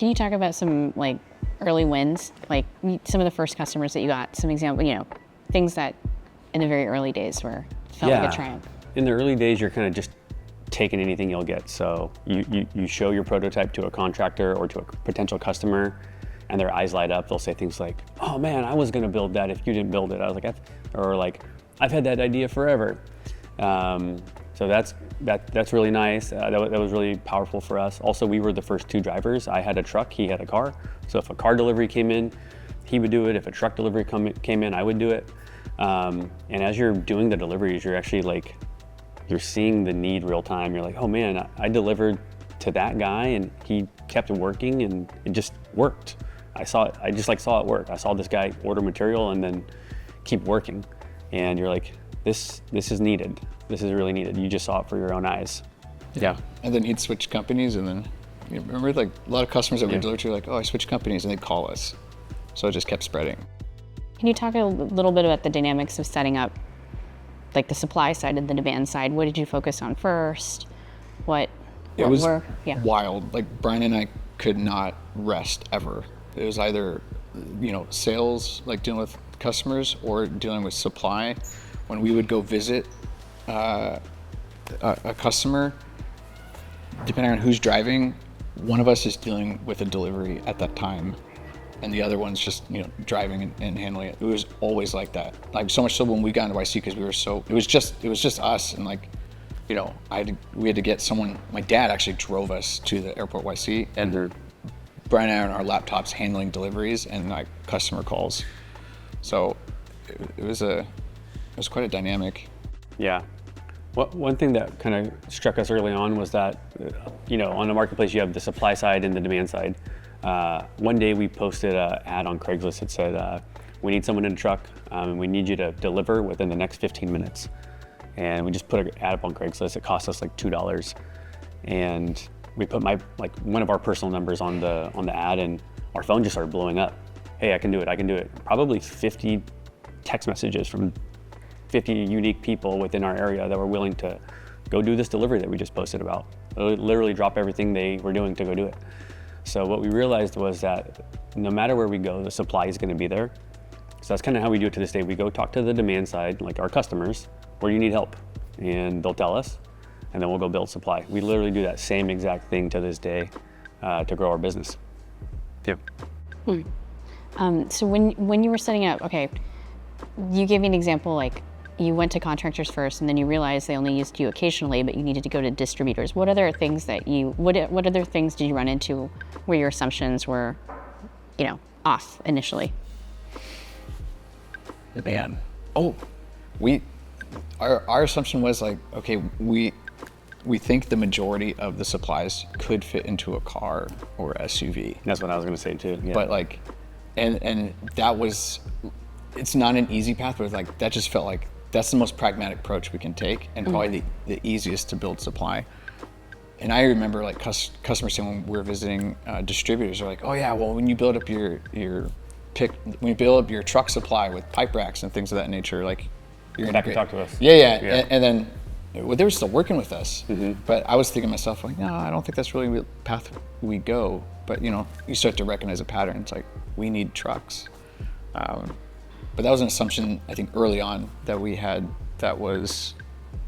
Can you talk about some like early wins, like some of the first customers that you got, some example, things that in the very early days felt like a triumph? In the early days, you're kind of just taking anything you'll get. So you show your prototype to a contractor or to a potential customer, and their eyes light up. They'll say things like, "Oh man, I was going to build that if you didn't build it." I was like, "I've had that idea forever." So that's really nice. That was really powerful for us. Also, we were the first two drivers. I had a truck, he had a car. So if a car delivery came in, he would do it. If a truck delivery came in, I would do it. And as you're doing the deliveries, you're actually you're seeing the need real time. You're like, oh man, I delivered to that guy and he kept working and it just worked. I saw it work. I saw this guy order material and then keep working. And you're like, this is needed. This is really needed. You just saw it for your own eyes. Yeah. And then he'd switch companies, and then remember, a lot of customers that we delivered to were like, "Oh, I switched companies," and they'd call us. So it just kept spreading. Can you talk a little bit about the dynamics of setting up, like the supply side and the demand side? What did you focus on first? It was wild. Like Brian and I could not rest ever. It was either, sales, like dealing with customers, or dealing with supply. When we would go visit a customer, depending on who's driving, one of us is dealing with a delivery at that time, and the other one's just driving and handling it. It was always like that. Like so much so when we got into YC, because it was just us, and we had to get someone. My dad actually drove us to the airport YC, and Brian and I are on our laptops handling deliveries and customer calls. So it was quite a dynamic. Yeah. One thing that kind of struck us early on was that, on the marketplace, you have the supply side and the demand side. One day we posted an ad on Craigslist that said, we need someone in a truck, and we need you to deliver within the next 15 minutes. And we just put an ad up on Craigslist. It cost us like $2. And we put one of our personal numbers on the ad, and our phone just started blowing up. Hey, I can do it. Probably 50 text messages from 50 unique people within our area that were willing to go do this delivery that we just posted about. Literally drop everything they were doing to go do it. So what we realized was that no matter where we go, the supply is going to be there. So that's kind of how we do it to this day. We go talk to the demand side, like our customers, where do you need help? And they'll tell us, and then we'll go build supply. We literally do that same exact thing to this day to grow our business. Yep. So when you were setting up, okay, you gave me an example, like you went to contractors first and then you realized they only used you occasionally, but you needed to go to distributors. What other things did you run into where your assumptions were, off initially? Man. Our assumption was like, okay, we think the majority of the supplies could fit into a car or SUV. That's what I was going to say too. Yeah. But and that was, it's not an easy path, but that just felt like that's the most pragmatic approach we can take, and probably the easiest to build supply. And I remember customers saying when we were visiting distributors, they're like, oh yeah, well when you build up when you build up your truck supply with pipe racks and things of that nature, you're gonna talk to us. Yeah. And then they were still working with us, but I was thinking to myself, no, I don't think that's really the path we go. But you start to recognize a pattern. It's like, we need trucks. But that was an assumption, I think, early on that we had that was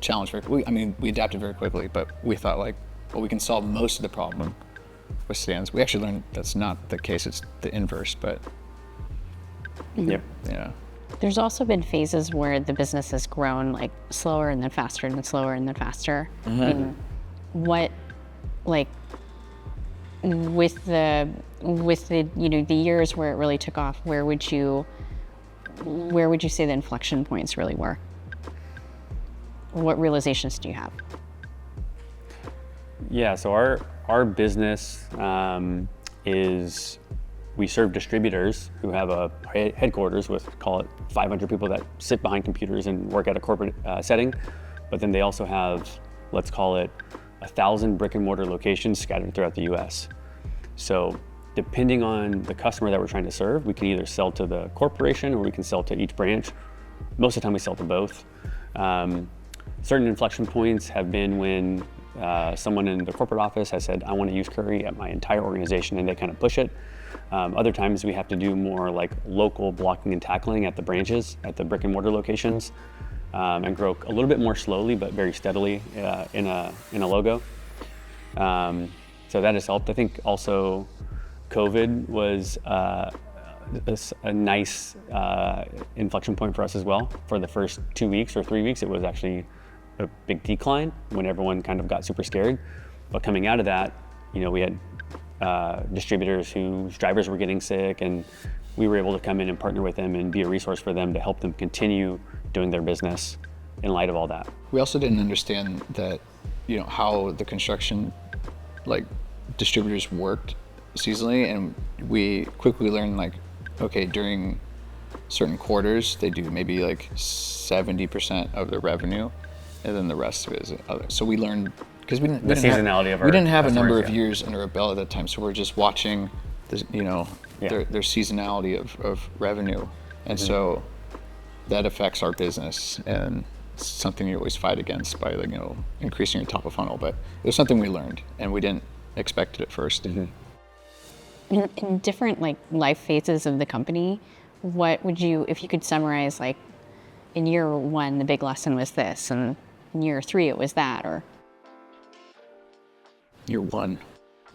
challenged we adapted very quickly, but we thought we can solve most of the problem with sedans. We actually learned that's not the case, it's the inverse, but Yep. Yeah. There's also been phases where the business has grown slower and then faster and then slower and then faster. And what, with the the years where it really took off, where would you say the inflection points really were? What realizations do you have? Yeah, so our business is, we serve distributors who have a headquarters with, call it 500 people that sit behind computers and work at a corporate setting. But then they also have, let's call it 1,000 brick and mortar locations scattered throughout the US. So depending on the customer that we're trying to serve, we can either sell to the corporation or we can sell to each branch. Most of the time we sell to both. Certain inflection points have been when someone in the corporate office has said, I want to use Curry at my entire organization, and they kind of push it. Other times we have to do more like local blocking and tackling at the branches, at the brick and mortar locations, and grow a little bit more slowly but very steadily in a logo. So that has helped. I think also COVID was a nice inflection point for us as well. For the first 2 weeks or 3 weeks, it was actually a big decline when everyone kind of got super scared. But coming out of that, we had distributors whose drivers were getting sick, and we were able to come in and partner with them and be a resource for them to help them continue doing their business in light of all that. We also didn't understand that, how the construction distributors worked seasonally, and we quickly learned okay, during certain quarters they do maybe 70% of their revenue, and then the rest of it is other. So we learned, because we didn't seasonality have, of our we didn't have a customers, number of yeah. years under our belt at that time, so we're just watching this, their seasonality of revenue, and so that affects our business, and it's something you always fight against by increasing your top of funnel. But it was something we learned, and we didn't expect it at first. In different life phases of the company, what would you, if you could summarize, in year 1 the big lesson was this, and in year 3 it was that, or? Year one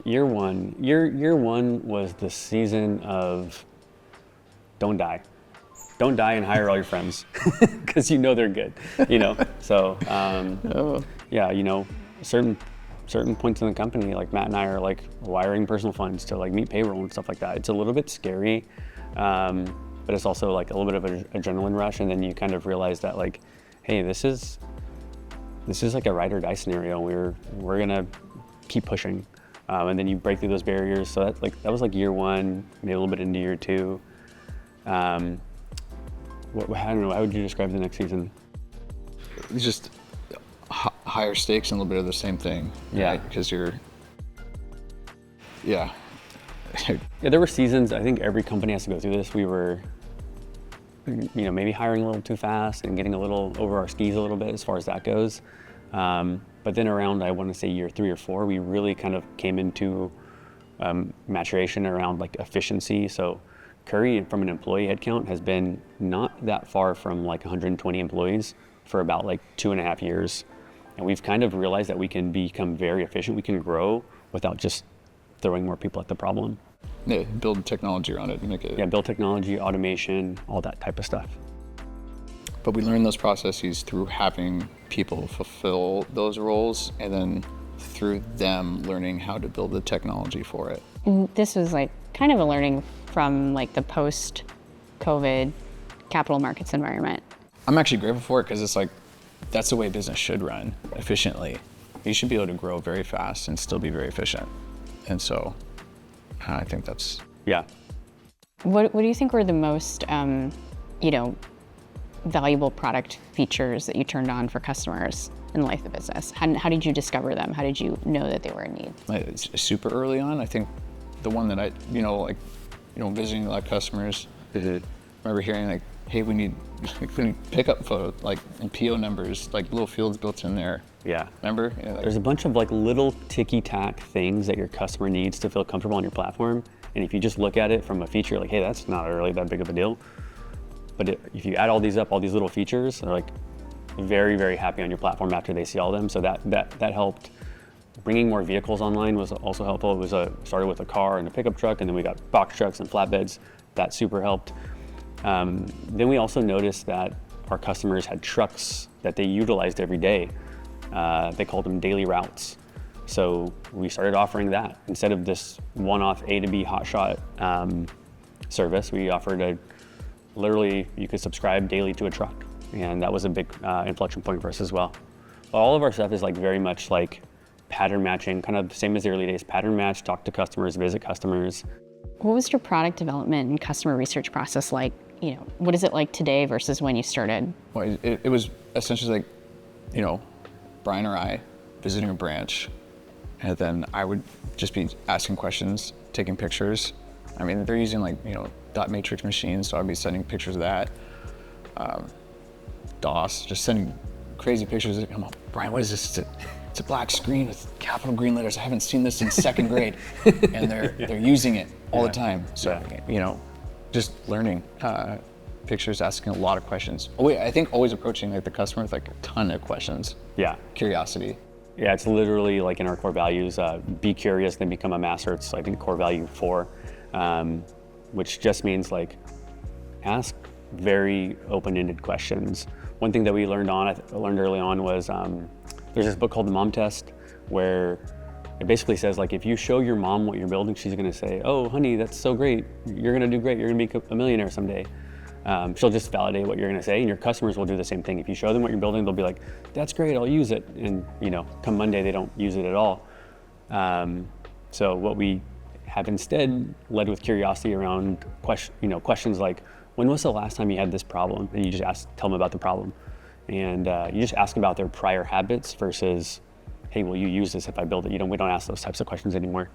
Year one was the season of don't die and hire all your friends because they're good, So certain points in the company, like Matt and I are wiring personal funds to meet payroll and stuff like that. It's a little bit scary, but it's also a little bit of an adrenaline rush, and then you kind of realize that hey, this is a ride or die scenario. We're gonna keep pushing. And then you break through those barriers. So that was year 1, maybe a little bit into year 2. I don't know, how would you describe the next season? It's just higher stakes and a little bit of the same thing. Yeah. Right? Because Yeah, there were seasons, I think every company has to go through this. We were, maybe hiring a little too fast and getting a little over our skis a little bit as far as that goes. But then around, I want to say year 3 or 4, we really kind of came into maturation around efficiency. So Curry, from an employee headcount, has been not that far from 120 employees for about 2.5 years. And we've kind of realized that we can become very efficient. We can grow without just throwing more people at the problem. Yeah, build technology around it and make it. Yeah, build technology, automation, all that type of stuff. But we learn those processes through having people fulfill those roles, and then through them learning how to build the technology for it. This was kind of a learning from the post-COVID capital markets environment. I'm actually grateful for it, because it's that's the way business should run efficiently. You should be able to grow very fast and still be very efficient. And so I think that's... Yeah. What do you think were the most, valuable product features that you turned on for customers in the life of the business? How did you discover them? How did you know that they were in need? Super early on, I think the one that I, visiting a lot of customers, remember hearing hey, we need pickup photo, and PO numbers, little fields built in there. Yeah. Remember? There's a bunch of little ticky-tack things that your customer needs to feel comfortable on your platform. And if you just look at it from a feature, hey, that's not really that big of a deal. But if you add all these up, all these little features, they're very, very happy on your platform after they see all them. So that helped. Bringing more vehicles online was also helpful. It was started with a car and a pickup truck, and then we got box trucks and flatbeds. That super helped. Then we also noticed that our customers had trucks that they utilized every day. They called them daily routes. So we started offering that. Instead of this one-off A to B hotshot service, we offered literally you could subscribe daily to a truck. And that was a big inflection point for us as well. All of our stuff is very much pattern matching, kind of the same as the early days. Pattern match, talk to customers, visit customers. What was your product development and customer research process like? What is it like today versus when you started? Well, it was essentially Brian or I visiting a branch, and then I would just be asking questions, taking pictures. I mean, they're using dot matrix machines, so I'd be sending pictures of that. DOS, just sending crazy pictures. I'm like, Brian, what is this? it's a black screen with capital green letters. I haven't seen this in second grade. And they're using it all the time. So, you know, just learning pictures, asking a lot of questions. I think always approaching like the customer with like a ton of questions. Yeah. Curiosity. Yeah, it's literally like in our core values, be curious, then become a master. It's I think core value 4, which just means like ask very open-ended questions. One thing that we learned early on was there's this book called The Mom Test, where it basically says like if you show your mom what you're building, she's gonna say, "Oh, honey, that's so great. You're gonna do great. You're gonna be a millionaire someday." She'll just validate what you're gonna say, and your customers will do the same thing. If you show them what you're building, they'll be like, "That's great. I'll use it." And you know, come Monday, they don't use it at all. So what we have instead led with curiosity around questions like, when was the last time you had this problem? And you just tell them about the problem. And you just ask about their prior habits versus, hey, will you use this if I build it? We don't ask those types of questions anymore.